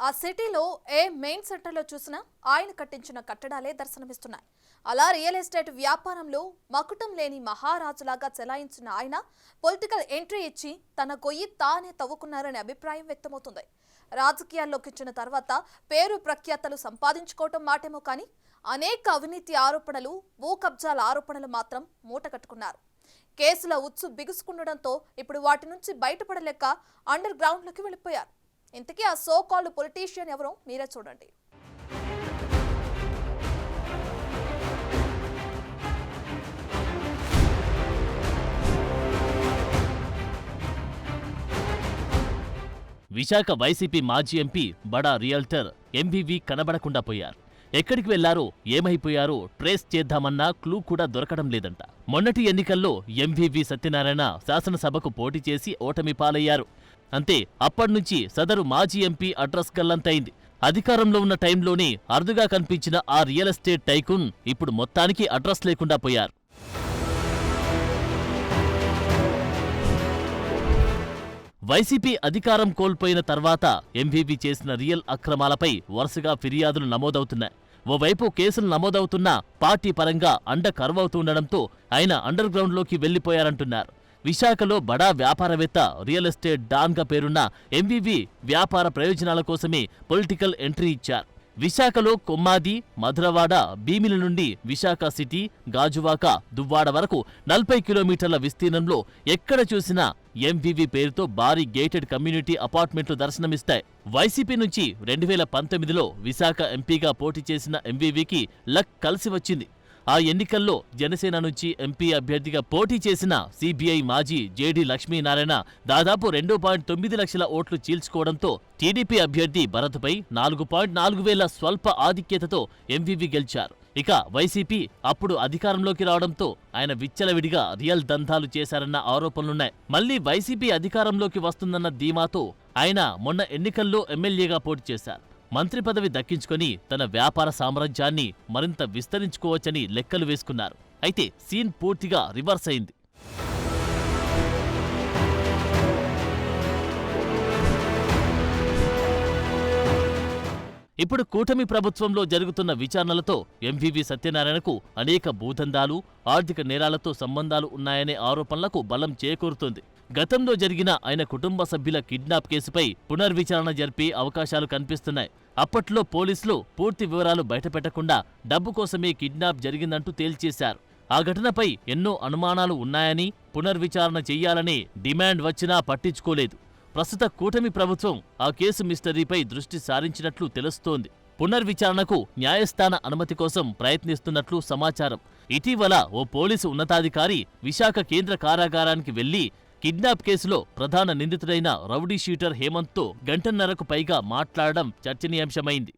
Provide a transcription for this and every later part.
ఆ సిటీలో ఏ మెయిన్ సెంటర్లో చూసినా ఆయన కట్టించిన కట్టడాలే దర్శనమిస్తున్నాయి. అలా రియల్ ఎస్టేట్ వ్యాపారంలో మకుటం లేని మహారాజులాగా చెలాయించిన ఆయన పొలిటికల్ ఎంట్రీ ఇచ్చి తన గొయ్యి తానే తవ్వుకున్నారనే అభిప్రాయం వ్యక్తమవుతుంది. రాజకీయాల్లోకి వచ్చిన తర్వాత పేరు ప్రఖ్యాతలు సంపాదించుకోవటం మాటేమో కానీ అనేక అవినీతి ఆరోపణలు, భూ కబ్జాల ఆరోపణలు మాత్రం మూటకట్టుకున్నారు. కేసుల ఉచ్చు బిగుసుకుండడంతో ఇప్పుడు వాటి నుంచి బయటపడలేక అండర్ గ్రౌండ్లోకి వెళ్ళిపోయారు. ఇంతకీ ఆ సో కాల్డ్ పొలిటీషియన్ ఎవరో మీరే చూడండి. విశాఖ వైసీపీ మాజీ ఎంపీ బడా రియల్టర్ ఎంవీవీ కనబడకుండా పోయారు. ఎక్కడికి వెళ్లారో, ఏమైపోయారో ట్రేస్ చేద్దామన్నా క్లూ కూడా దొరకడం లేదంట. మొన్నటి ఎన్నికల్లో ఎంవీవీ సత్యనారాయణ శాసనసభకు పోటీ చేసి ఓటమి పాలయ్యారు. అంతే, అప్పట్నుంచి సదరు మాజీ ఎంపీ అడ్రస్ గల్లంతైంది. అధికారంలో ఉన్న టైంలోనే అరుదుగా కనిపించిన ఆ రియల్ ఎస్టేట్ టైకూన్ ఇప్పుడు మొత్తానికి అడ్రస్ లేకుండా పోయారు. వైసీపీ అధికారం కోల్పోయిన తర్వాత ఎంవీవీ చేసిన రియల్ అక్రమాలపై వరుసగా ఫిర్యాదులు నమోదవుతున్నాయి. ఓవైపు కేసులు నమోదవుతున్నా పార్టీ పరంగా అండ కరువవుతుండడంతో ఆయన అండర్ గ్రౌండ్లోకి వెళ్లిపోయారంటున్నారు. విశాఖలో బడా వ్యాపారవేత్త, రియల్ ఎస్టేట్ డాన్గా పేరున్న ఎంవీవీ వ్యాపార ప్రయోజనాల కోసమే పొలిటికల్ ఎంట్రీ ఇచ్చారు. విశాఖలో కొమ్మాది, మధురవాడ, భీమిల నుండి విశాఖ సిటీ, గాజువాక, దువ్వాడ వరకు 40 కిలోమీటర్ల విస్తీర్ణంలో ఎక్కడ చూసినా ఎంవీవీ పేరుతో భారీ గేటెడ్ కమ్యూనిటీ అపార్ట్మెంట్లు దర్శనమిస్తాయి. వైసీపీ నుంచి 2019లో విశాఖ ఎంపీగా పోటీ చేసిన ఎంవీవీకి లక్ కలిసి వచ్చింది. ఆ ఎన్నికల్లో జనసేన నుంచి ఎంపీ అభ్యర్థిగా పోటీ చేసిన సిబిఐ మాజీ జేడీ లక్ష్మీనారాయణ దాదాపు 2.9 లక్షల ఓట్లు చీల్చుకోవడంతో టీడీపీ అభ్యర్థి భరత్పై 4.4 వేల స్వల్ప ఆధిక్యతతో ఎంవీవీ గెలిచారు. ఇక వైసీపీ అప్పుడు అధికారంలోకి రావడంతో ఆయన విచ్చలవిడిగా రియల్ దందాలు చేశారన్న ఆరోపణలున్నాయి. మళ్లీ వైసీపీ అధికారంలోకి వస్తుందన్న ధీమాతో ఆయన మొన్న ఎన్నికల్లో ఎమ్మెల్యేగా పోటీ చేశారు. మంత్రి పదవి దక్కించుకొని తన వ్యాపార సామ్రాజ్యాన్ని మరింత విస్తరించుకోవచ్చని లెక్కలు వేసుకున్నారు. అయితే సీన్ పూర్తిగా రివర్స్ అయింది. ఇప్పుడు కూటమి ప్రభుత్వంలో జరుగుతున్న విచారణలతో ఎంవీవీ సత్యనారాయణకు అనేక భూదందాలు, ఆర్థిక నేరాలతో సంబంధాలు ఉన్నాయనే ఆరోపణలకు బలం చేకూరుతోంది. గతంలో జరిగిన ఆయన కుటుంబ సభ్యుల కిడ్నాప్ కేసుపై పునర్విచారణ జరిపే అవకాశాలు కనిపిస్తున్నాయి. అప్పట్లో పోలీసులు పూర్తి వివరాలు బయటపెట్టకుండా డబ్బు కోసమే కిడ్నాప్ జరిగిందంటూ తేల్చేశారు. ఆ ఘటనపై ఎన్నో అనుమానాలు ఉన్నాయని, పునర్విచారణ చెయ్యాలనే డిమాండ్ వచ్చినా పట్టించుకోలేదు. ప్రస్తుత కూటమి ప్రభుత్వం ఆ కేసు మిస్టరీపై దృష్టి సారించినట్లు తెలుస్తోంది. పునర్విచారణకు న్యాయస్థాన అనుమతి కోసం ప్రయత్నిస్తున్నట్లు సమాచారం. ఇటీవల ఓ పోలీసు ఉన్నతాధికారి విశాఖ కేంద్ర కారాగారానికి వెళ్లి కిడ్నాప్ కేసులో ప్రధాన నిందితుడైన రౌడీ షీటర్ హేమంత్తో గంటన్నరకు పైగా మాట్లాడడం చర్చనీయాంశమైంది.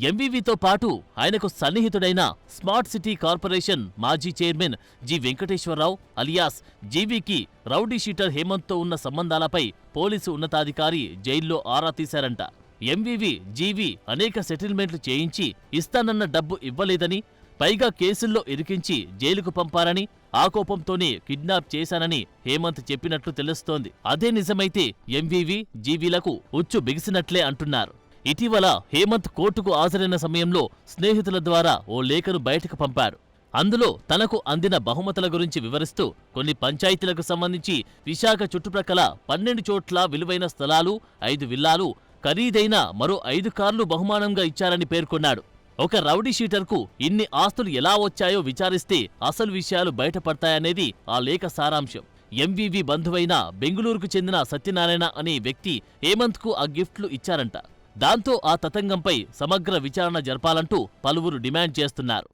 ఎంవీవీతో పాటు ఆయనకు సన్నిహితుడైన స్మార్ట్ సిటీ కార్పొరేషన్ మాజీ చైర్మన్ జి వెంకటేశ్వరరావు అలియాస్ జీవీకి రౌడీ షీటర్ హేమంత్తో ఉన్న సంబంధాలపై పోలీసు ఉన్నతాధికారి జైల్లో ఆరా తీశారంట. ఎంవీవీ, జీవీ అనేక సెటిల్మెంట్లు చేయించి ఇస్తానన్న డబ్బు ఇవ్వలేదని, పైగా కేసుల్లో ఇరికించి జైలుకు పంపారని, ఆ కోపంతోనే కిడ్నాప్ చేశానని హేమంత్ చెప్పినట్లు తెలుస్తోంది. అదే నిజమైతే ఎంవీవీ, జీవీలకు ఉచ్చు బిగిసినట్లే అంటున్నారు. ఇటీవల హేమంత్ కోర్టుకు హాజరైన సమయంలో స్నేహితుల ద్వారా ఓ లేఖను బయటకు పంపాడు. అందులో తనకు అందిన బహుమతుల గురించి వివరిస్తూ కొన్ని పంచాయతీలకు సంబంధించి విశాఖ చుట్టుప్రక్కల 12 చోట్ల విలువైన స్థలాలు, 5 విల్లాలు, ఖరీదైన మరో 5 కార్లు బహుమానంగా ఇచ్చారని పేర్కొన్నాడు. ఒక రౌడీ షీటర్కు ఇన్ని ఆస్తులు ఎలా వచ్చాయో విచారిస్తే అసలు విషయాలు బయటపడతాయనేది ఆ లేఖ సారాంశం. ఎంవీవీ బంధువైన బెంగుళూరుకు చెందిన సత్యనారాయణ అనే వ్యక్తి హేమంత్కు ఆ గిఫ్ట్లు ఇచ్చారంట. దాంతో ఆ తతంగంపై సమగ్ర విచారణ జరపాలంటూ పలువురు డిమాండ్ చేస్తున్నారు.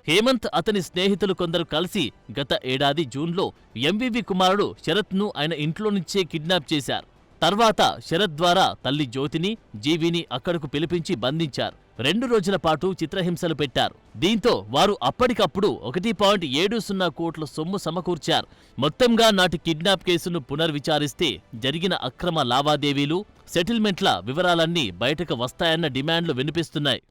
హేమంత్, అతని స్నేహితులు కొందరు కలిసి గత ఏడాది జూన్లో ఎంవీవీ కుమారుడు శరత్ను ఆయన ఇంట్లో నుంచే కిడ్నాప్ చేశారు. తర్వాత శరత్ ద్వారా తల్లి జ్యోతిని, జీవిని అక్కడకు పిలిపించి బంధించారు. 2 రోజుల పాటు చిత్రహింసలు పెట్టారు. దీంతో వారు అప్పటికప్పుడు 1.70 కోట్ల సొమ్ము సమకూర్చారు. మొత్తంగా నాటి కిడ్నాప్ కేసును పునర్విచారిస్తే జరిగిన అక్రమ లావాదేవీలు, సెటిల్మెంట్ల వివరాలన్నీ బయటకు వస్తాయన్న డిమాండ్లు వినిపిస్తున్నాయి.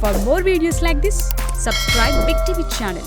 For more videos like this, subscribe Big TV channel.